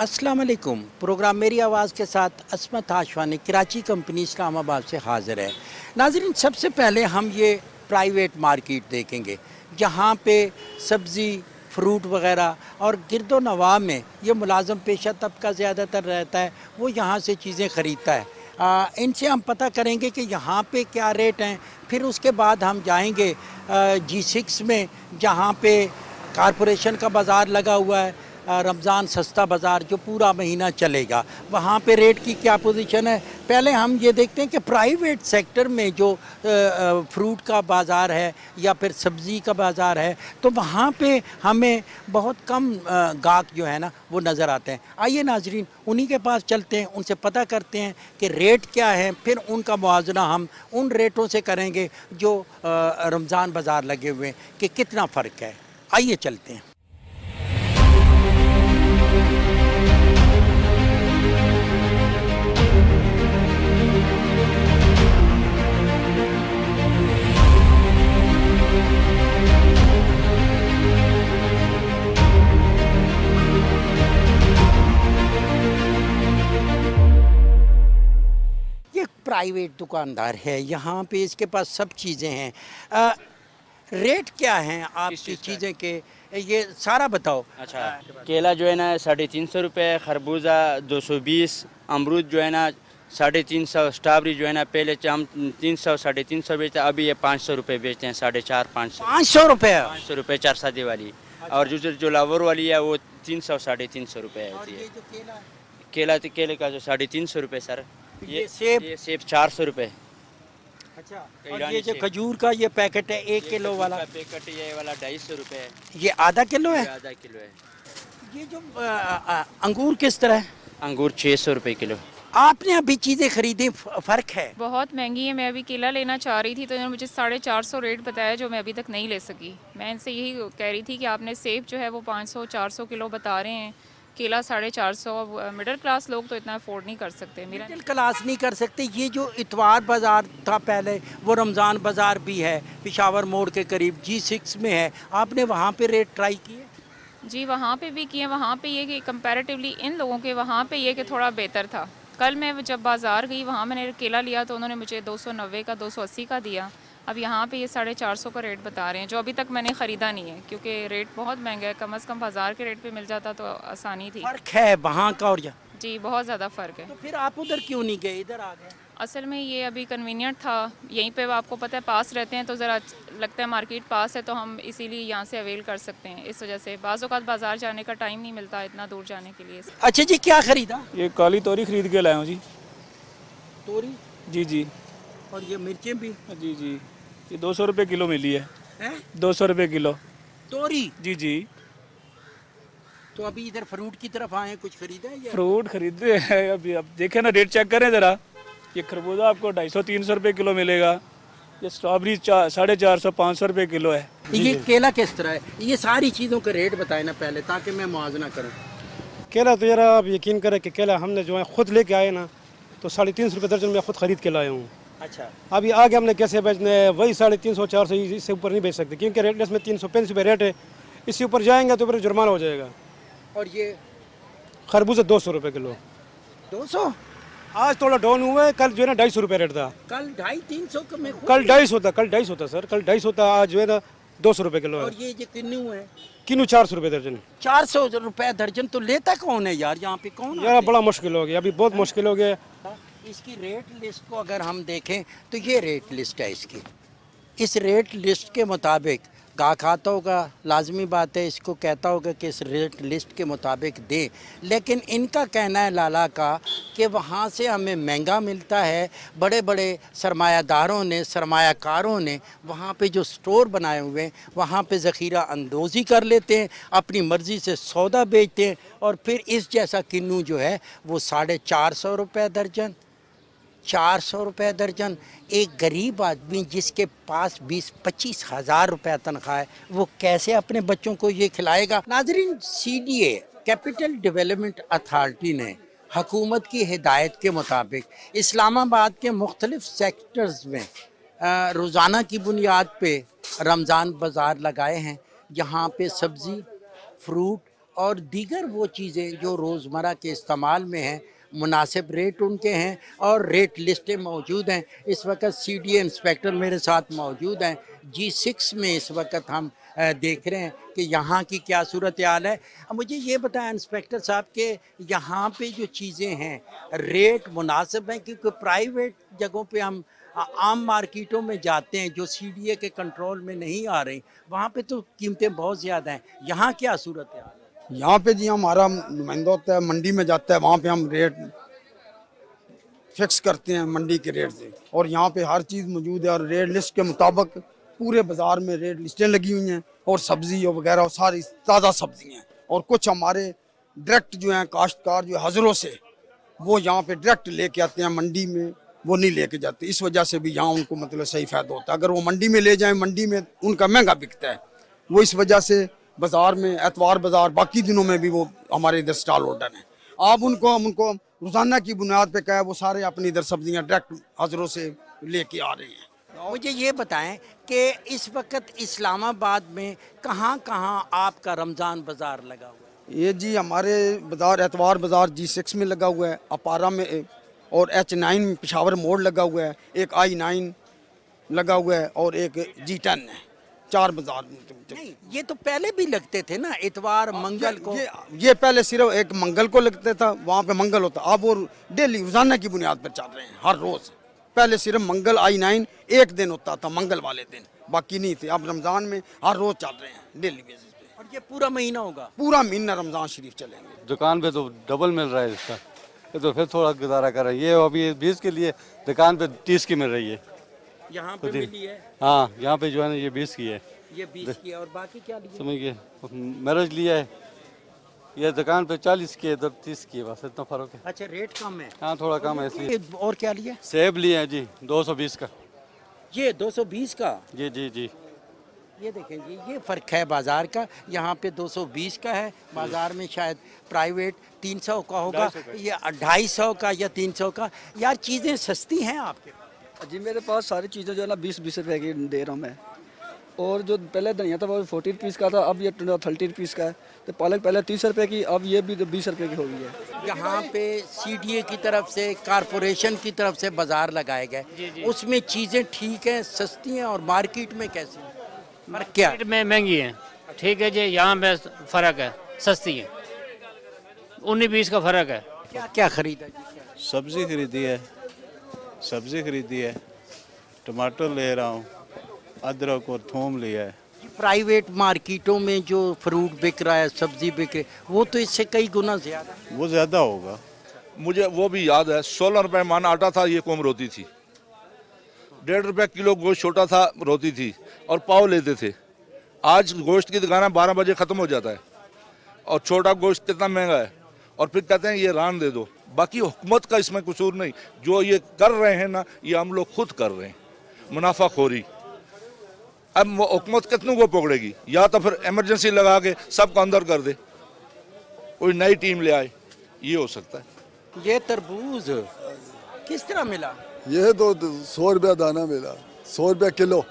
अस्सलाम वालेकुम। प्रोग्राम मेरी आवाज़ के साथ अस्मत आशवानी कराची कंपनी इस्लामाबाद से हाज़िर है। नाज़रीन, सबसे पहले हम ये प्राइवेट मार्केट देखेंगे जहाँ पे सब्ज़ी, फ्रूट वग़ैरह और गिरदो नवाह में ये मुलाज़म पेशा तबका ज़्यादातर रहता है, वो यहाँ से चीज़ें ख़रीदता है। इनसे हम पता करेंगे कि यहाँ पे क्या रेट हैं। फिर उसके बाद हम जाएंगे G6 में, जहाँ पे कारपोरेशन का बाज़ार लगा हुआ है, रमज़ान सस्ता बाज़ार जो पूरा महीना चलेगा, वहाँ पे रेट की क्या पोजीशन है। पहले हम ये देखते हैं कि प्राइवेट सेक्टर में जो फ्रूट का बाज़ार है या फिर सब्ज़ी का बाज़ार है, तो वहाँ पे हमें बहुत कम गाहक जो है ना वो नज़र आते हैं। आइए नाजरीन, उन्हीं के पास चलते हैं, उनसे पता करते हैं कि रेट क्या है, फिर उनका मुआवजना हम उन रेटों से करेंगे जो रमज़ान बाज़ार लगे हुए हैं कि कितना फ़र्क है। आइए चलते हैं। प्राइवेट दुकानदार है, यहाँ पे इसके पास सब चीज़ें हैं। रेट क्या हैं आपकी चीज़ें के, ये सारा बताओ। अच्छा, केला जो है ना 350 रुपये, खरबूजा 220, अमरूद जो है ना 350, स्ट्रॉबेरी जो है ना पहले हम 300 350 बेचते, अभी ये 500 रुपये बेचते हैं, 450 500 रुपये 500 रुपये 4 शादी वाली। और जो लावर वाली है वो 300 350 रुपये होती है। केले का जो 350 रुपये सर। ये सेब 400 रुपये। अच्छा, और ये जो खजूर का ये पैकेट है 1 किलो वाला पैकेट, ये वाला 250 रुपये है। ये आधा किलो है? आधा किलो है। ये जो अंगूर किस तरह है? अंगूर 600 रुपये किलो। आपने अभी चीज़ें खरीदी, फ़र्क है? बहुत महंगी है। मैं अभी केला लेना चाह रही थी तो इन्होंने मुझे 450 रेट बताया, जो मैं अभी तक नहीं ले सकी। मैं इनसे यही कह रही थी कि आपने सेब जो है वो 500-400 किलो बता रहे हैं, केला 450। मिडिल क्लास लोग तो इतना अफोर्ड नहीं कर सकते। मिडिल क्लास नहीं कर सकते। ये जो इतवार बाज़ार था पहले, वो रमज़ान बाज़ार भी है, पेशावर मोड़ के करीब G6 में है। आपने वहाँ पे रेट ट्राई किए? जी, वहाँ पे भी किए। वहाँ पे ये कि कंपैरेटिवली इन लोगों के वहाँ पे ये कि थोड़ा बेहतर था। कल मैं जब बाज़ार गई, वहाँ मैंने केला लिया तो उन्होंने मुझे 290 का 280 का दिया। अब यहाँ पे ये 450 का रेट बता रहे हैं, जो अभी तक मैंने ख़रीदा नहीं है क्योंकि रेट बहुत महंगा है। कम से कम बाज़ार के रेट पे मिल जाता तो आसानी थी। फ़र्क है वहाँ का और यहाँ? जी, बहुत ज़्यादा फ़र्क है। तो फिर आप उधर क्यों नहीं गए, इधर आ गए? असल में ये अभी कन्वीनियंट था, यहीं पे आपको पता है पास रहते हैं तो ज़रा लगता है मार्केट पास है तो हम इसीलिए यहाँ से अवेल कर सकते हैं। इस वजह से बाज़ औक़ात बाज़ार जाने का टाइम नहीं मिलता इतना दूर जाने के लिए। अच्छा जी, क्या ख़रीदा? ये काली तोरी खरीद के लाया हूँ जी। तोरी? जी जी। और ये मिर्चें भी? जी जी, ये 200 रुपये किलो मिली है। 200 रुपये किलो तोरी? जी जी। तो अभी इधर फ्रूट की तरफ आए, कुछ खरीदा है या? फ्रूट खरीदे हैं अभी, अब देखें ना, रेट चेक करें ज़रा। ये खरबूजा आपको 250-300 रुपये किलो मिलेगा। ये स्ट्रॉबेरी 450-500 रुपये किलो है। ये केला किस तरह है? ये सारी चीज़ों का रेट बताए ना पहले, ताकि मैं मुआवजा करूँ। केला तो यार आप यकीन करें कि केला हमने जो है ख़ुद लेके आए ना, तो 350 रुपये दर्जन में ख़ुद ख़रीद के लाया हूँ। अच्छा, अभी आगे हमने कैसे बेचने हैं, वही 350-400, इससे ऊपर नहीं बेच सकते क्योंकि रेट लिस्ट में 335 रुपये रेट है। इससे ऊपर जाएंगे तो फिर जुर्माना हो जाएगा। और ये खरबूजा 200 रुपये किलो। 200? आज थोड़ा डाउन हुआ है, कल जो है ना 250 रुपये रेट था। कल 250-300 का मैं कल 250 था सर, कल 250 था, आज जो है ना 200 रुपये किलो है। और ये जो किन्नू है? किन्नू 400 रुपये दर्जन। 400 रुपये दर्जन? तो लेता कौन है यार यहाँ पे, कौन? यार बड़ा मुश्किल हो गया, अभी बहुत मुश्किल हो गया। इसकी रेट लिस्ट को अगर हम देखें तो ये रेट लिस्ट है इसकी। इस रेट लिस्ट के मुताबिक गाहक आता होगा, लाजमी बात है, इसको कहता होगा कि इस रेट लिस्ट के मुताबिक दे, लेकिन इनका कहना है लाला का कि वहाँ से हमें महंगा मिलता है। बड़े बड़े सरमायादारों ने, सरमायाकारों ने वहाँ पे जो स्टोर बनाए हुए हैं, वहाँ पे ज़ख़ीरा अंदोज़ी कर लेते हैं, अपनी मर्ज़ी से सौदा बेचते हैं, और फिर इस जैसा किन्नू जो है वो 450 रुपये दर्जन, 400 रुपये दर्जन। एक गरीब आदमी जिसके पास 20-25 हज़ार रुपये तनख्वाह है, वो कैसे अपने बच्चों को ये खिलाएगा? नाज़रीन, CDA कैपिटल डेवलपमेंट अथॉरिटी ने हुकूमत की हिदायत के मुताबिक इस्लामाबाद के मुख्तलिफ़ सेक्टर्स में रोज़ाना की बुनियाद पे रमज़ान बाज़ार लगाए हैं, जहाँ पे सब्ज़ी, फ्रूट और दीगर वो चीज़ें जो रोज़मर्रा के इस्तेमाल में हैं, मुनासिब रेट उनके हैं और रेट लिस्टें मौजूद हैं। इस वक्त CDA इंस्पेक्टर मेरे साथ मौजूद हैं। G6 में इस वक्त हम देख रहे हैं कि यहाँ की क्या सूरत हाल है। अब मुझे ये बताएं इंस्पेक्टर साहब कि यहाँ पे जो चीज़ें हैं रेट मुनासिब हैं, क्योंकि प्राइवेट जगहों पे हम आम मार्केटों में जाते हैं जो CDA के कंट्रोल में नहीं आ रही, वहाँ पे तो कीमतें बहुत ज़्यादा हैं। यहाँ क्या सूरत हाल है? यहाँ पे जी हमारा नुमाइंदा होता है, मंडी में जाता है, वहाँ पे हम रेट फिक्स करते हैं मंडी के रेट से, और यहाँ पे हर चीज़ मौजूद है और रेट लिस्ट के मुताबिक पूरे बाज़ार में रेट लिस्टें लगी हुई हैं और सब्ज़ी वगैरह सारी ताज़ा सब्ज़ी हैं। और कुछ हमारे डायरेक्ट जो हैं काश्तकार जो हज़रों से वो यहाँ पे डायरेक्ट लेके आते हैं, मंडी में वो नहीं लेके जाते। इस वजह से भी यहाँ उनको मतलब सही फ़ायदा होता है। अगर वो मंडी में ले जाएं, मंडी में उनका महंगा बिकता है, वो इस वजह से बाज़ार में एतवार बाज़ार बाकी दिनों में भी वो हमारे इधर स्टॉल होल्डर हैं। आप उनको रोज़ाना की बुनियाद पे कहा वो सारे अपनी इधर सब्जियां डायरेक्ट हज़रों से लेके आ रहे हैं। मुझे ये बताएं कि इस वक्त इस्लामाबाद में कहाँ कहाँ आपका रमज़ान बाज़ार लगा हुआ है? ये जी हमारे बाज़ार एतवार बाज़ार G6 में लगा हुआ है, अपारा में और H9 में पेशावर मोड़ लगा हुआ है, एक I9 लगा हुआ है और एक G10 है। 4 बाज़ार। नहीं, ये तो पहले भी लगते थे ना, इतवार मंगल को। ये पहले सिर्फ एक मंगल को लगता था, वहाँ पे मंगल होता। अब वो डेली रोजाना की बुनियाद पर चल रहे हैं हर रोज। पहले सिर्फ मंगल I9 एक दिन होता था, मंगल वाले दिन, बाकी नहीं थे। अब रमजान में हर रोज चल रहे हैं डेली बेसिस पे। और ये पूरा महीना होगा? पूरा महीना रमजान शरीफ चलेंगे। दुकान पे तो डबल मिल रहा है इसका, तो फिर थोड़ा गुजारा कर रहे हैं। ये अभी 20 के लिए दुकान पे 30 की मिल रही है। यहाँ पे मिली है? हाँ, यहाँ पे जो है ना ये 20 की है। ये 20 की है। और बाकी क्या लिया? समझिए मैरिज लिया है, ये दुकान पे 40 की है, इधर 30 की है, बस इतना फर्क है। अच्छा, रेट कम है? हाँ, थोड़ा कम है इसलिए। और क्या लिया? सेब लिए हैं जी 220 का। ये 220 का? जी जी जी। ये देखें जी, ये फ़र्क है बाज़ार का। यहाँ पे 220 का है, बाज़ार में शायद प्राइवेट 300 का होगा, या 250 का या 300 का। यार चीज़ें सस्ती हैं आपके? जी मेरे पास सारी चीज़ें जो है ना 20-20 रुपए की दे रहा हूँ मैं। और जो पहले धनिया था वो 40 रुपीज़ का था, अब ये 30 रुपीज़ का है। तो पालक पहले 30 रुपए की, अब ये भी 20 रुपए की हो गई है। यहाँ पे CDA की तरफ से, कारपोरेशन की तरफ से बाज़ार लगाए गए, उसमें चीज़ें ठीक हैं, सस्ती हैं, और मार्केट में कैसी हैं? फर्क क्या? मार्केट में महंगी है, ठीक है जी। यहाँ में फ़र्क है, सस्ती है, 19-20 का फ़र्क है। क्या क्या खरीदा जी? क्या सब्ज़ी खरीदी है, सब्ज़ी खरीदी है, टमाटर ले रहा हूँ, अदरक और थूम लिया है। प्राइवेट मार्केटों में जो फ्रूट बिक रहा है, सब्जी बिक रही है, वो तो इससे कई गुना ज़्यादा। वो ज़्यादा होगा। मुझे वो भी याद है, 16 रुपए मन आटा था, ये कौम रोती थी। 1.5 रुपए किलो गोश्त छोटा था, रोती थी, और पाव लेते थे। आज गोश्त की दुकान 12 बजे ख़त्म हो जाता है, और छोटा गोश्त कितना महंगा है, और फिर कहते हैं ये रान दे दो। बाकी हुकूमत का इसमें कसूर नहीं, जो ये कर रहे हैं ना, ये हम लोग खुद कर रहे हैं, मुनाफाखोरी। अब वो हुकूमत कितनों को पकड़ेगी? या तो फिर इमरजेंसी लगा के सबको अंदर कर दे, कोई नई टीम ले आए, ये हो सकता है। ये तरबूज किस तरह मिला? ये तो 100 रुपया दाना मिला, 100 रुपया किलो।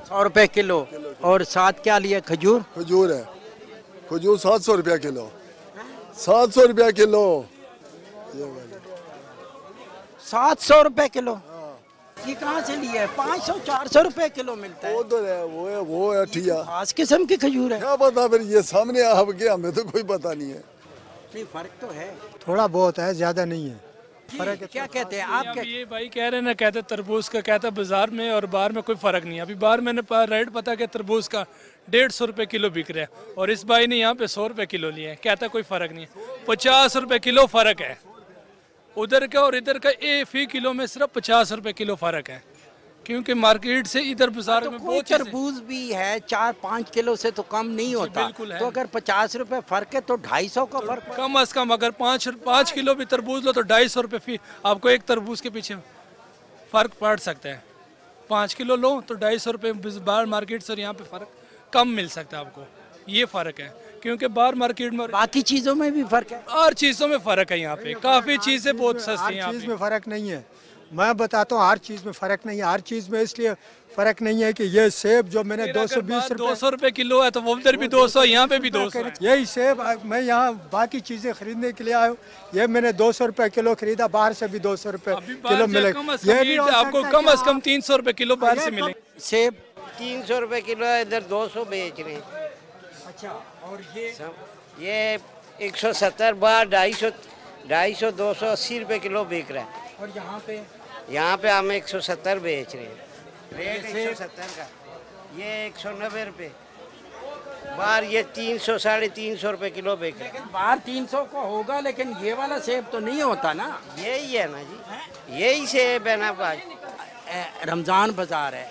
100 रुपये किलो। और साथ क्या लिया? खजूर? खजूर है, खजूर 700 रुपया किलो। 700 रुपया किलो। 700 रुपये किलो? ये कहाँ से लिया है? 500-400 रुपये किलो मिलता है। वो तो है, वो है ठिया। खास किस्म की खजूर है। क्या पता, फिर ये सामने आप के, हमें तो कोई पता नहीं है। नहीं, फर्क तो है, थोड़ा बहुत है, ज़्यादा नहीं है। फर्क है। क्या कहते हैं आप? क्या ये भाई कह रहे हैं ना, कहते तरबूज का, कहता बाजार में और बाहर में कोई फ़र्क नहीं है। अभी बाहर मैंने रेट पता कि तरबूज का 150 रुपये किलो बिक रहा है, और इस भाई ने यहाँ पे 100 रुपये किलो लिया है, कहता कोई फ़र्क नहीं है। 50 रुपये किलो फ़र्क है उधर का और इधर का, एक फी किलो में सिर्फ 50 रुपये किलो फ़र्क है, क्योंकि मार्केट से इधर बाजार में बहुत तरबूज भी है 4-5 किलो से तो कम नहीं होता। बिल्कुल है। तो अगर 50 रुपये फ़र्क है तो 250 का फ़र्क कम अज़ कम। अगर 5 किलो भी तरबूज लो तो 250 रुपये फी आपको एक तरबूज के पीछे फ़र्क पड़ सकता है। 5 किलो लो तो 250 रुपये बाहर मार्केट से, यहाँ पे फ़र्क कम मिल सकता है आपको। ये फ़र्क है, क्योंकि बाहर मार्केट में बाकी चीज़ों में भी फ़र्क है। हर चीज़ों में फ़र्क है। यहाँ पे काफ़ी चीज़ें बहुत सस्ती हैं। चीज़ में फ़र्क नहीं है, मैं बताता हूँ हर चीज़ में फ़र्क नहीं है, हर चीज़ में इसलिए फ़र्क नहीं है कि ये सेब जो मैंने 220 रुपये 200 रुपये किलो है तो वो उधर भी 200, यहाँ पे भी 200 है। यही सेब मैं यहाँ बाकी चीज़ें खरीदने के लिए आया हूँ, ये मैंने 200 रुपये किलो खरीदा, बाहर से भी 200 रुपये किलो मिलेगा। ये भी आपको कम से कम 300 रुपये किलो बाहर से मिलेंगे। सेब 300 रुपये किलो है, इधर 200 बेच रहे हैं। अच्छा, और ये 170 बाहर 250 280 रुपये किलो बिक रहा है। और यहाँ पे हम 170 बेच रहे हैं, रेट 170 का। ये 190 रुपये बाहर, ये 300 350 रुपये किलो बिक रहा है। बाहर 300 का होगा, लेकिन ये वाला सेब तो नहीं होता ना। यही है ना जी, यही सेब है ना भाई। रमज़ान बाज़ार है,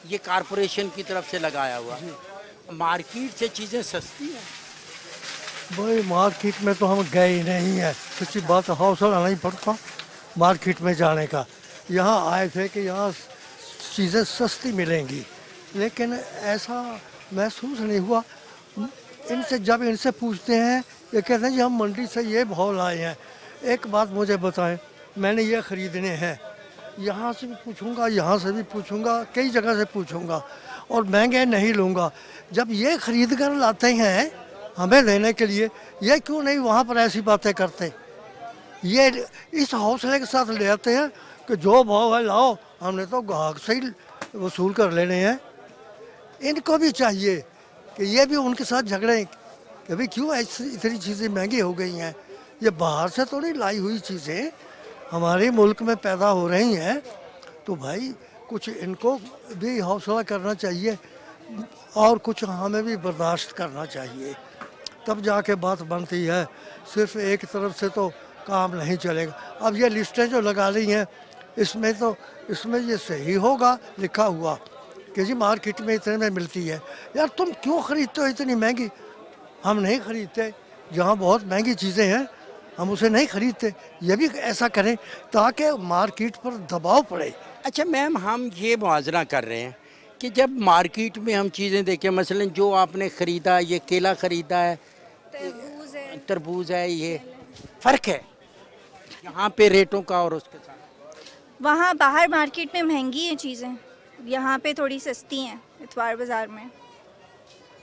ये कारपोरेशन की तरफ से लगाया हुआ, मार्केट से चीज़ें सस्ती हैं। भाई मार्केट में तो हम गए ही नहीं है, सच्ची बात, हौसला नहीं पड़ता मार्केट में जाने का। यहाँ आए थे कि यहाँ चीज़ें सस्ती मिलेंगी, लेकिन ऐसा महसूस नहीं हुआ। जब इनसे पूछते हैं, ये कहते हैं जी हम मंडी से ये भाव लाए हैं। एक बात मुझे बताएं, मैंने ये ख़रीदने हैं, यहाँ से भी पूछूंगा, यहाँ से भी पूछूंगा, कई जगह से पूछूंगा, और महंगे नहीं लूँगा। जब ये ख़रीद कर लाते हैं हमें देने के लिए, ये क्यों नहीं वहाँ पर ऐसी बातें करते? ये इस हौसले के साथ ले आते हैं कि जो भाव है लाओ, हमने तो ग्राहक से ही वसूल कर लेने हैं। इनको भी चाहिए कि ये भी उनके साथ झगड़ें कि भाई क्यों ऐसी इतनी चीज़ें महंगी हो गई हैं। ये बाहर से तो नहीं लाई हुई चीज़ें हमारे मुल्क में पैदा हो रही हैं, तो भाई कुछ इनको भी हौसला करना चाहिए और कुछ हमें भी बर्दाश्त करना चाहिए, तब जाके बात बनती है। सिर्फ एक तरफ से तो काम नहीं चलेगा। अब ये लिस्टें जो लगा ली हैं, इसमें ये सही होगा लिखा हुआ कि जी मार्केट में इतने में मिलती है। यार तुम क्यों ख़रीदते हो इतनी महंगी? हम नहीं ख़रीदते, जहाँ बहुत महंगी चीज़ें हैं हम उसे नहीं ख़रीदते। ये भी ऐसा करें ताकि मार्केट पर दबाव पड़े। अच्छा मैम, हम ये मुआवजा कर रहे हैं कि जब मार्केट में हम चीज़ें देखें, मसलन जो आपने ख़रीदा, ये केला ख़रीदा है, तरबूज है, ये फ़र्क है यहाँ पे रेटों का और उसके साथ? वहाँ बाहर मार्केट में महंगी हैं चीज़ें, यहाँ पे थोड़ी सस्ती हैं इतवार बाज़ार में।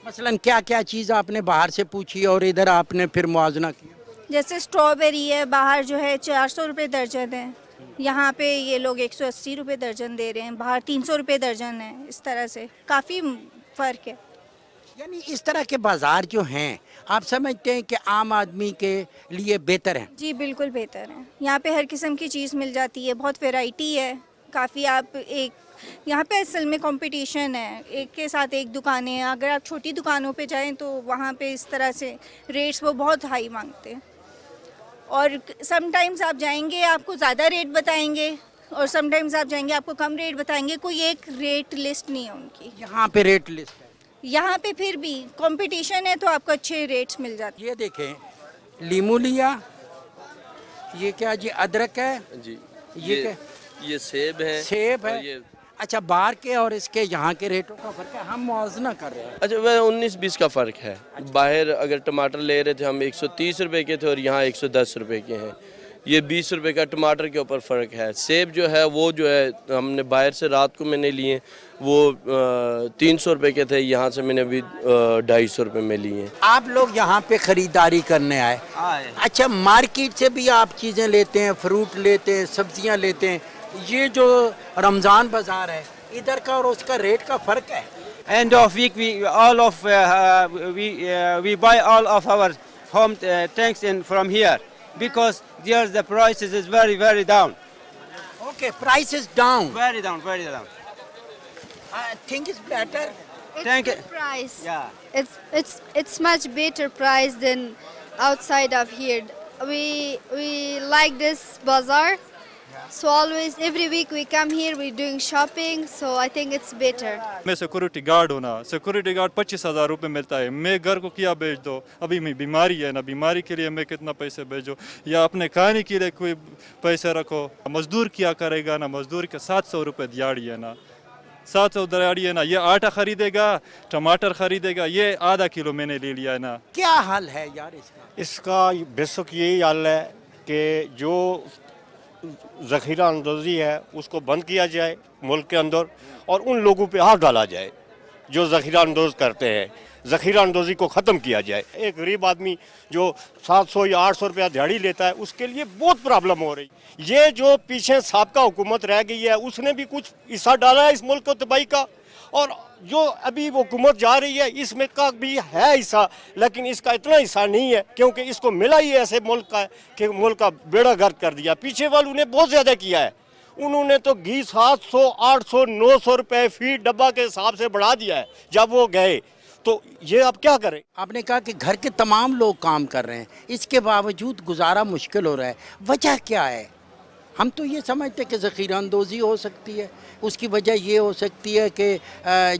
मसलन क्या क्या चीज़ आपने बाहर से पूछी और इधर आपने फिर मुआवजा किया? जैसे स्ट्रॉबेरी है, बाहर जो है 400 रुपये दर्जन है, यहाँ पे ये लोग 180 रुपये दर्जन दे रहे हैं, बाहर 300 रुपये दर्जन है। इस तरह से काफ़ी फ़र्क है। यानी इस तरह के बाज़ार जो हैं आप समझते हैं कि आम आदमी के लिए बेहतर हैं? जी बिल्कुल बेहतर है। यहाँ पे हर किस्म की चीज़ मिल जाती है, बहुत वैरायटी है काफ़ी। आप एक यहाँ पे असल में कंपटीशन है, एक के साथ एक दुकानें हैं। अगर आप छोटी दुकानों पे जाएं तो वहाँ पे इस तरह से रेट्स वो बहुत हाई मांगते हैं, और समटाइम्स आप जाएंगे आपको ज़्यादा रेट बताएंगे और समटाइम्स आप जाएंगे आपको कम रेट बताएंगे। कोई एक रेट लिस्ट नहीं है उनकी। यहाँ पे रेट लिस्ट है, यहाँ पे फिर भी कंपटीशन है तो आपको अच्छे रेट्स मिल जाते हैं। ये देखें, लीमू लिया, ये क्या जी, अदरक है जी, ये क्या, ये सेब है, सेब है। ये अच्छा, बाहर के और इसके यहाँ के रेटों का फ़र्क है, हम मुआवजा कर रहे हैं। अच्छा, वह 19-20 का फ़र्क है। बाहर अगर टमाटर ले रहे थे हम 130 रुपए के थे और यहाँ 110 रुपए के हैं। ये 20 रुपए का टमाटर के ऊपर फ़र्क है। सेब जो है वो जो है हमने बाहर से रात को मैंने लिए, वो 300 रुपए के थे, यहाँ से मैंने अभी 250 रुपए में लिए। आप लोग यहाँ पे ख़रीदारी करने आए? अच्छा, मार्केट से भी आप चीज़ें लेते हैं, फ्रूट लेते हैं, सब्जियाँ लेते हैं। ये जो रमज़ान बाज़ार है, इधर का और उसका रेट का फ़र्क है? End of week we buy all of our home things from here because there the prices is very down. Okay, price is down. Very down. I think it's better. It's good price. Yeah. It's much better price than outside of here. We like this bazaar. So always, every week we come here, we're doing shopping, so I think it's better. मैं security guard हूँ ना, security guard 25,000 रुपये मिलता है। मैं घर को क्या भेज दो? अभी मैं बीमारी है ना, बीमारी के लिए मैं कितना पैसे भेजो? या अपने खाने के लिए कोई पैसे रखो? मजदूर क्या करेगा ना, मजदूर के 700 रुपये दिहाड़ी है ना, 700 दिहाड़ी है ना। ये आटा खरीदेगा, टमाटर खरीदेगा, ये आधा किलो मैंने ले लिया है ना। क्या हाल है यार इसका? इसका बेशक यही हाल है कि जो ज़ख़ीरा अंदोज़ी है उसको बंद किया जाए मुल्क के अंदर, और उन लोगों पे हाथ डाला जाए जो ज़ख़ीरा अंदोज़ करते हैं। ज़ख़ीरा अंदोज़ी को ख़त्म किया जाए। एक गरीब आदमी जो 700 या 800 रुपया दिहाड़ी लेता है उसके लिए बहुत प्रॉब्लम हो रही। ये जो पीछे साबका हुकूमत रह गई है उसने भी कुछ हिस्सा डाला है इस मुल्क को तबाही का, और जो अभी वो हुकूमत जा रही है इसमें का भी है हिस्सा, लेकिन इसका इतना हिस्सा नहीं है क्योंकि इसको मिला ही ऐसे मुल्क का कि मुल्क का बेड़ा गर्क कर दिया। पीछे वालों ने बहुत ज़्यादा किया है, उन्होंने तो घी 700 800 900 रुपये फी डब्बा के हिसाब से बढ़ा दिया है जब वो गए। तो ये अब क्या करें? आपने कहा कि घर के तमाम लोग काम कर रहे हैं, इसके बावजूद गुजारा मुश्किल हो रहा है, वजह क्या है? हम तो ये समझते हैं कि ज़ख़ीरा अंदोज़ी हो सकती है, उसकी वजह ये हो सकती है कि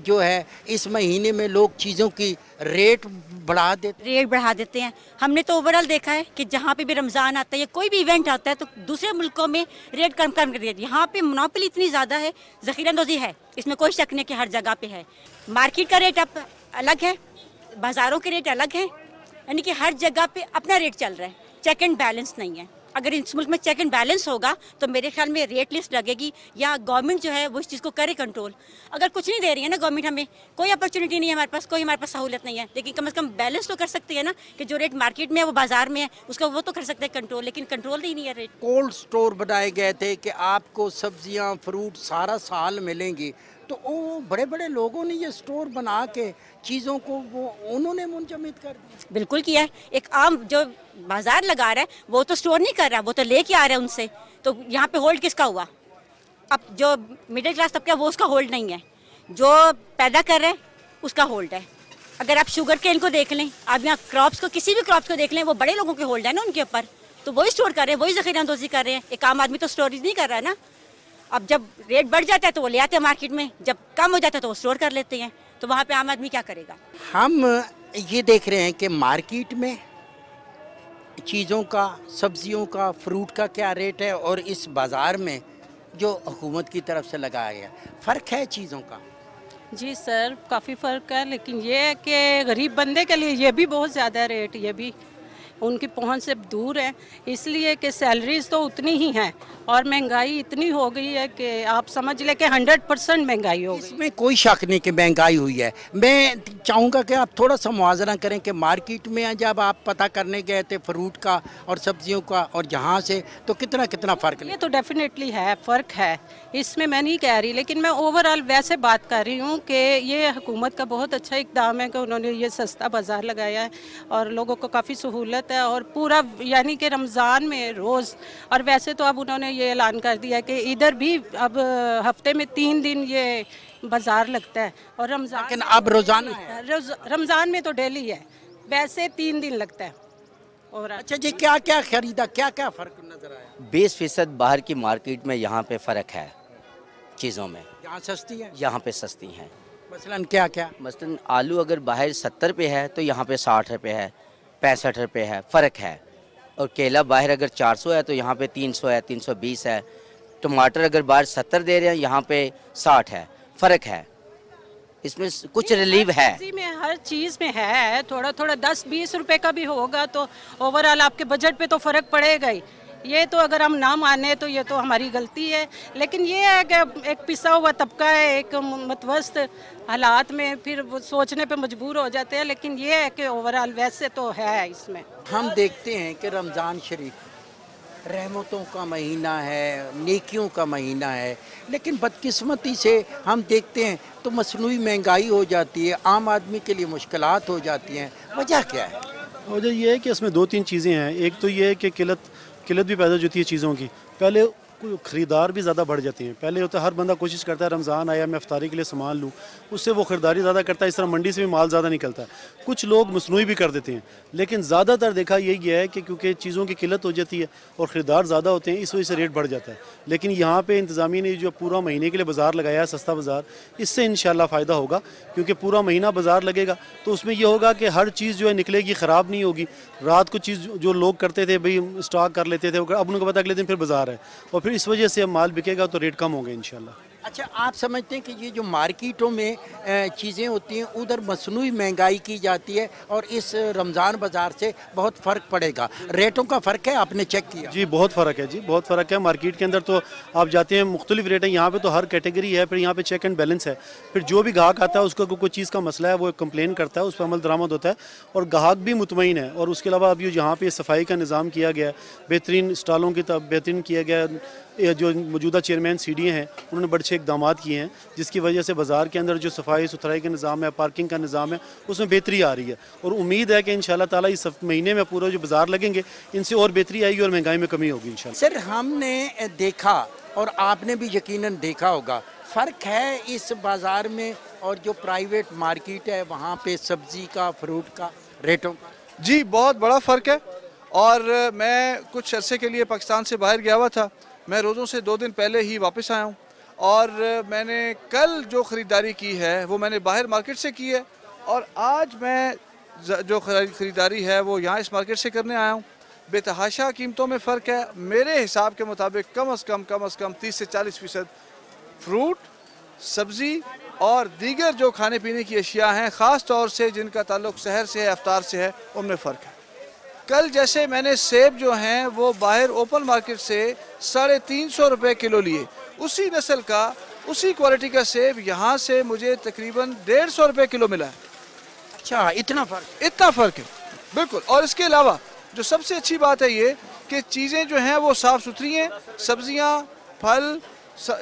जो है इस महीने में लोग चीज़ों की रेट बढ़ा देते हैं। हमने तो ओवरऑल देखा है कि जहाँ पे भी रमज़ान आता है या कोई भी इवेंट आता है तो दूसरे मुल्कों में रेट कम कर दिया। यहाँ पे मोनोपोली इतनी ज़्यादा है, ज़ख़ीरा अंदोज़ी है, इसमें कोई शक नहीं कि हर जगह पे है। मार्केट का रेट अब अलग है, बाज़ारों के रेट अलग हैं, यानी कि हर जगह पे अपना रेट चल रहा है, चेक एंड बैलेंस नहीं है। अगर इस मुल्क में चेक एंड बैलेंस होगा तो मेरे ख्याल में रेट लिस्ट लगेगी या गवर्नमेंट जो है वो इस चीज़ को करे कंट्रोल। अगर कुछ नहीं दे रही है ना गवर्नमेंट, हमें कोई अपॉर्चुनिटी नहीं है, हमारे पास सहूलत नहीं है, लेकिन कम से कम बैलेंस तो कर सकती है ना कि जो रेट मार्केट में है वो बाजार में है उसका वो तो कर सकते हैं कंट्रोल, लेकिन कंट्रोल ही नहीं है रेट। कोल्ड स्टोर बनाए गए थे कि आपको सब्जियां फ्रूट सारा साल मिलेंगी, तो वो बड़े बड़े लोगों ने ये स्टोर बना के चीज़ों को वो उन्होंने मुंजमद कर दिया। बिल्कुल किया है। एक आम जो बाजार लगा रहा है वो तो स्टोर नहीं कर रहा, वो तो लेके आ रहा है उनसे, तो यहाँ पे होल्ड किसका हुआ? अब जो मिडिल क्लास तबका वो उसका होल्ड नहीं है, जो पैदा कर रहे हैं उसका होल्ड है। अगर आप शुगर केन को देख लें, आप यहाँ क्रॉप्स को, किसी भी क्रॉप्स को देख लें, वो बड़े लोगों के होल्ड है ना उनके ऊपर, तो वही स्टोर कर रहे हैं, वही ज़ख़ीरा अंदोज़ी कर रहे हैं। एक आम आदमी तो स्टोरेज नहीं कर रहा है ना। अब जब रेट बढ़ जाता है तो वो ले आते हैं मार्केट में, जब कम हो जाता है तो वो स्टोर कर लेते हैं, तो वहाँ पे आम आदमी क्या करेगा? हम ये देख रहे हैं कि मार्केट में चीज़ों का, सब्जियों का, फ्रूट का क्या रेट है और इस बाज़ार में जो हुकूमत की तरफ से लगाया गया, फ़र्क है चीज़ों का? जी सर, काफ़ी फ़र्क है, लेकिन ये है कि गरीब बंदे के लिए ये भी बहुत ज़्यादा रेट, ये भी उनकी पहुंच से दूर है, इसलिए कि सैलरीज तो उतनी ही हैं और महंगाई इतनी हो गई है कि आप समझ लें कि 100% महंगाई हो गई। इसमें कोई शक नहीं कि महंगाई हुई है। मैं चाहूँगा कि आप थोड़ा सा मुआवजा करें कि मार्केट में जब आप पता करने गए थे फ्रूट का और सब्जियों का और यहाँ से, तो कितना कितना फ़र्क? ये तो डेफिनेटली है, फ़र्क है, इसमें मैं नहीं कह रही, लेकिन मैं ओवरऑल वैसे बात कर रही हूँ कि ये हुकूमत का बहुत अच्छा इक़दाम है कि उन्होंने ये सस्ता बाज़ार लगाया है और लोगों को काफ़ी सहूलत है, और पूरा यानी कि रमज़ान में रोज़, और वैसे तो अब उन्होंने ये ऐलान कर दिया कि इधर भी अब हफ्ते में 3 दिन ये बाज़ार लगता है, और रमज़ान, लेकिन अब रोज़ाना है, रमज़ान में तो डेली है, वैसे 3 दिन लगता है। और अच्छा जी, क्या क्या खरीदा, क्या क्या फ़र्क नज़र आया? 20% बाहर की मार्केट में यहाँ पे फ़र्क है चीज़ों में, यहाँ सस्ती है, यहाँ पे सस्ती हैं। मसलन क्या क्या? मसलन आलू अगर बाहर 70 रुपये है तो यहाँ पे 60 रुपये है, 65 रुपये है, फ़र्क है। और केला बाहर अगर 400 है तो यहाँ पे 300 है, 320 है। टमाटर अगर बाहर 70 दे रहे हैं यहाँ पे 60 है, फ़र्क है, इसमें कुछ रिलीव है। हर चीज़ में है, थोड़ा थोड़ा 10-20 रुपए का भी होगा तो ओवरऑल आपके बजट पे तो फ़र्क पड़ेगा ही। ये तो अगर हम ना माने तो ये तो हमारी गलती है, लेकिन ये है कि एक पिसा हुआ तबका है, एक मतवस्त हालात में फिर वो सोचने पे मजबूर हो जाते हैं, लेकिन ये है कि ओवरऑल वैसे तो है। इसमें हम देखते हैं कि रमज़ान शरीफ रहमतों का महीना है, नेकियों का महीना है, लेकिन बदकिस्मती से हम देखते हैं तो मसनूई महंगाई हो जाती है, आम आदमी के लिए मुश्किलात हो जाती हैं। वजह क्या है? वजह ये है कि इसमें 2-3 चीज़ें हैं। एक तो ये है कि किल्लत भी पैदा होती है चीज़ों की। पहले ख़रीदार भी ज़्यादा बढ़ जाती हैं। पहले होता है हर बंदा कोशिश करता है रमज़ान आया मैं इफ्तारी के लिए सामान लूँ, उससे वो ख़रीदारी ज़्यादा करता है, इस तरह मंडी से भी माल ज़्यादा निकलता है। कुछ लोग मसनूई भी कर देते हैं, लेकिन ज़्यादातर देखा यही है कि क्योंकि चीज़ों की किल्लत हो जाती है और ख़रीदार ज़्यादा होते हैं, इस वजह से रेट बढ़ जाता है। लेकिन यहाँ पर इंतज़ामिया ने जो पूरा महीने के लिए बाज़ार लगाया है, सस्ता बाज़ार, इससे इंशाल्लाह फ़ायदा होगा, क्योंकि पूरा महीना बाज़ार लगेगा तो उसमें यह होगा कि हर चीज़ जो है निकलेगी, ख़राब नहीं होगी। रात को चीज़ जो लोग करते थे भाई स्टॉक कर लेते थे, अब उनको पता अगले दिन फिर बाज़ार है, और फिर इस वजह से माल बिकेगा तो रेट कम होंगे इंशाल्लाह। अच्छा, आप समझते हैं कि ये जो मार्केटों में चीज़ें होती हैं उधर मसनूई महंगाई की जाती है और इस रमज़ान बाज़ार से बहुत फ़र्क पड़ेगा? रेटों का फ़र्क है, आपने चेक किया? जी बहुत फ़र्क है, जी बहुत फ़र्क है। मार्केट के अंदर तो आप जाते हैं मुख्तलिफ रेट है, यहाँ पे तो हर कैटेगरी है, फिर यहाँ पे चेक एंड बैलेंस है। फिर जो भी ग्राहक आता है उसको कोई चीज़ का मसला है वो कंप्लेन करता है, उस पर अमल दरामद होता है और ग्राहक भी मुतमईन है। और उसके अलावा अब यहाँ पे सफाई का निज़ाम किया गया, बेहतरीन स्टॉलों की बेहतरीन किया गया। जो मौजूदा चेयरमैन CDA हैं उन्होंने बड़े अच्छे इक़दाम किए हैं, जिसकी वजह से बाज़ार के अंदर जो सफाई सुथराई का निज़ाम है, पार्किंग का निज़ाम है, उसमें बेहतरी आ रही है। और उम्मीद है कि इंशाल्लाह ताला इस महीने में पूरा जो बाज़ार लगेंगे इनसे और बेहतरी आएगी और महंगाई में कमी होगी इंशाल्लाह। सर, हमने देखा और आपने भी यकीनन देखा होगा, फ़र्क है इस बाज़ार में और जो प्राइवेट मार्केट है वहाँ पे सब्ज़ी का, फ्रूट का, रेटों का? जी बहुत बड़ा फ़र्क है। और मैं कुछ अरसे के लिए पाकिस्तान से बाहर गया हुआ था, मैं रोज़ों से 2 दिन पहले ही वापस आया हूँ और मैंने कल जो ख़रीदारी की है वो मैंने बाहर मार्केट से की है और आज मैं जो ख़रीदारी है वो यहाँ इस मार्केट से करने आया हूँ। बेतहाशा कीमतों में फ़र्क है। मेरे हिसाब के मुताबिक कम अज़ कम 30 से 40% फ्रूट, सब्ज़ी और दीगर जो खाने पीने की अशिया हैं, ख़ास तौर से जिनका ताल्लुक़ सहर से है, अफ्तार से है, उनमें फ़र्क है। कल जैसे मैंने सेब जो हैं वो बाहर ओपन मार्केट से 350 रुपये किलो लिए, उसी नस्ल का, उसी क्वालिटी का सेब यहाँ से मुझे तकरीबन 150 रुपये किलो मिला है। अच्छा, इतना फ़र्क? इतना फ़र्क है, बिल्कुल। और इसके अलावा जो सबसे अच्छी बात है ये कि चीज़ें जो हैं वो साफ़ सुथरी हैं, सब्ज़ियाँ, फल,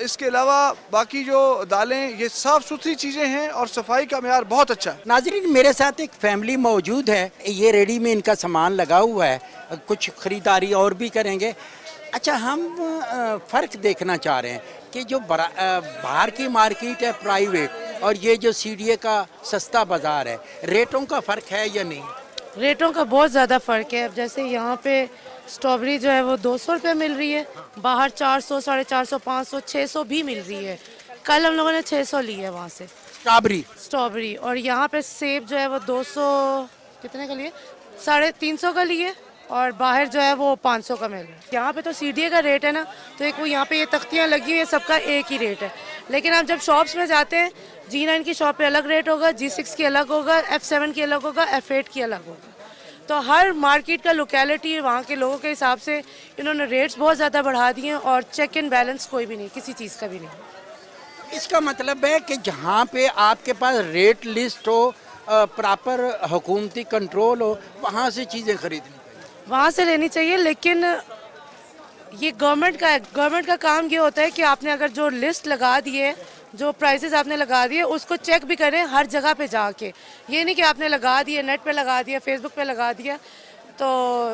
इसके अलावा बाकी जो दालें, ये साफ़ सुथरी चीज़ें हैं और सफाई का मेयार बहुत अच्छा है। नाज़रीन, मेरे साथ एक फैमिली मौजूद है, ये रेडी में इनका सामान लगा हुआ है, कुछ ख़रीदारी और भी करेंगे। अच्छा, हम फ़र्क देखना चाह रहे हैं कि जो बाहर की मार्केट है प्राइवेट और ये जो CDA का सस्ता बाज़ार है, रेटों का फ़र्क है या नहीं? रेटों का बहुत ज़्यादा फ़र्क है। अब जैसे यहाँ पे स्ट्रॉबेरी जो है वो 200 रुपये मिल रही है, बाहर 400, 450, 500, 600 भी मिल रही है। कल हम लोगों ने 600 ली है वहाँ से स्ट्रॉबेरी। और यहाँ पे सेब जो है वो 200 कितने का लिए, 350 का लिए और बाहर जो है वो 500 का मिल रहा है। यहाँ पे तो CDA का रेट है ना, तो एक वो यहाँ पे ये तख्तियाँ लगी हुई है, सबका एक ही रेट है। लेकिन आप जब शॉप्स में जाते हैं, G9 की शॉप पे अलग रेट होगा, G6 की अलग होगा, F7 की अलग होगा, F8 की अलग होगा। तो हर मार्केट का लोकेलिटी, वहाँ के लोगों के हिसाब से इन्होंने रेट्स बहुत ज़्यादा बढ़ा दिए हैं और चेक एंड बैलेंस कोई भी नहीं, किसी चीज़ का भी नहीं। इसका मतलब है कि जहाँ पे आपके पास रेट लिस्ट हो, प्रॉपर हुकूमती कंट्रोल हो, वहाँ से चीज़ें खरीदनी चाहिए, वहाँ से लेनी चाहिए। लेकिन ये गवर्नमेंट का है, गवर्नमेंट का काम ये होता है कि आपने अगर जो लिस्ट लगा दी है, जो प्राइसेस आपने लगा दिए, उसको चेक भी करें हर जगह पे जाके। ये नहीं कि आपने लगा दिए, नेट पे लगा दिया, फेसबुक पे लगा दिया तो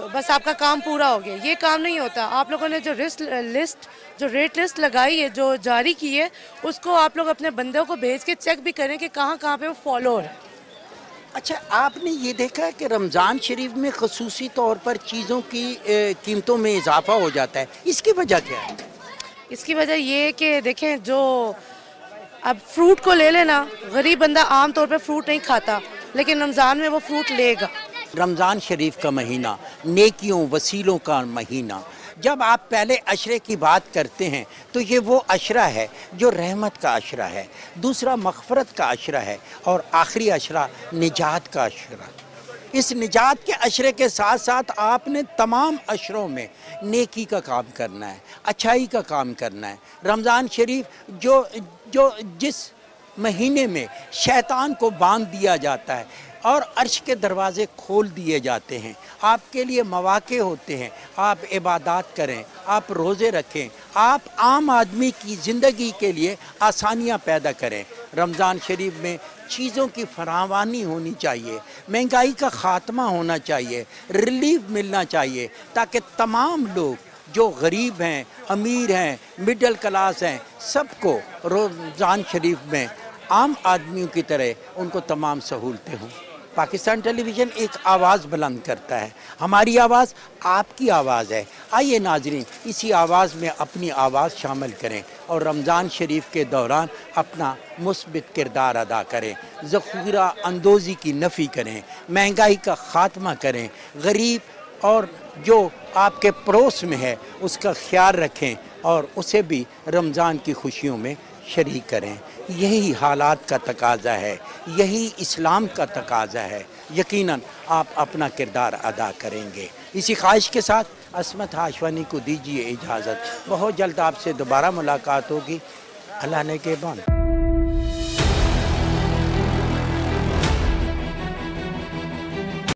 बस आपका काम पूरा हो गया। ये काम नहीं होता। आप लोगों ने जो रेट लिस्ट लगाई है, जो जारी की है, उसको आप लोग अपने बंदों को भेज के चेक भी करें कि कहाँ कहाँ पे वो फॉलो हो रहा है। अच्छा, आपने ये देखा है कि रमज़ान शरीफ में ख़ुसूसी तौर पर चीज़ों की कीमतों में इजाफा हो जाता है, इसकी वजह क्या है? इसकी वजह ये है कि देखें, जो अब फ्रूट को ले लेना, गरीब बंदा आम तौर पे फ्रूट नहीं खाता, लेकिन रमज़ान में वो फ्रूट लेगा। रमज़ान शरीफ का महीना नेकियों वसीलों का महीना। जब आप पहले अशरे की बात करते हैं तो ये वो अशरा है जो रहमत का अशरा है, दूसरा मग़फ़रत का अशरा है और आखिरी अशरा निजात का अशरा। इस निजात के अशरे के साथ साथ आपने तमाम अशरों में नेकी का काम करना है, अच्छाई का काम करना है। रमज़ान शरीफ जो जिस महीने में शैतान को बांध दिया जाता है और अर्श के दरवाज़े खोल दिए जाते हैं, आपके लिए मौक़े होते हैं, आप इबादत करें, आप रोज़े रखें, आप आम आदमी की ज़िंदगी के लिए आसानियाँ पैदा करें। रमज़ान शरीफ में चीज़ों की फरावानी होनी चाहिए, महंगाई का ख़ात्मा होना चाहिए, रिलीफ मिलना चाहिए, ताकि तमाम लोग जो गरीब हैं, अमीर हैं, मिडिल क्लास हैं, सबको रमज़ान शरीफ में आम आदमियों की तरह उनको तमाम सहूलतें हों। पाकिस्तान टेलीविज़न एक आवाज़ बुलंद करता है, हमारी आवाज़ आपकी आवाज़ है। आइए नाजरीन, इसी आवाज़ में अपनी आवाज़ शामिल करें और रमज़ान शरीफ के दौरान अपना मुस्बित किरदार अदा करें, ज़ख़ीरा अंदोज़ी की नफ़ी करें, महंगाई का ख़ात्मा करें, गरीब और जो आपके पड़ोस में है उसका ख्याल रखें और उसे भी रमज़ान की खुशियों में शरीक करें। यही हालात का तकाजा है, यही इस्लाम का तकाजा है। यकीनन आप अपना किरदार अदा करेंगे। इसी ख्वाहिश के साथ अस्मत हाशवानी को दीजिए इजाज़त। बहुत जल्द आपसे दोबारा मुलाकात होगी। अल्लाह ने के बाद।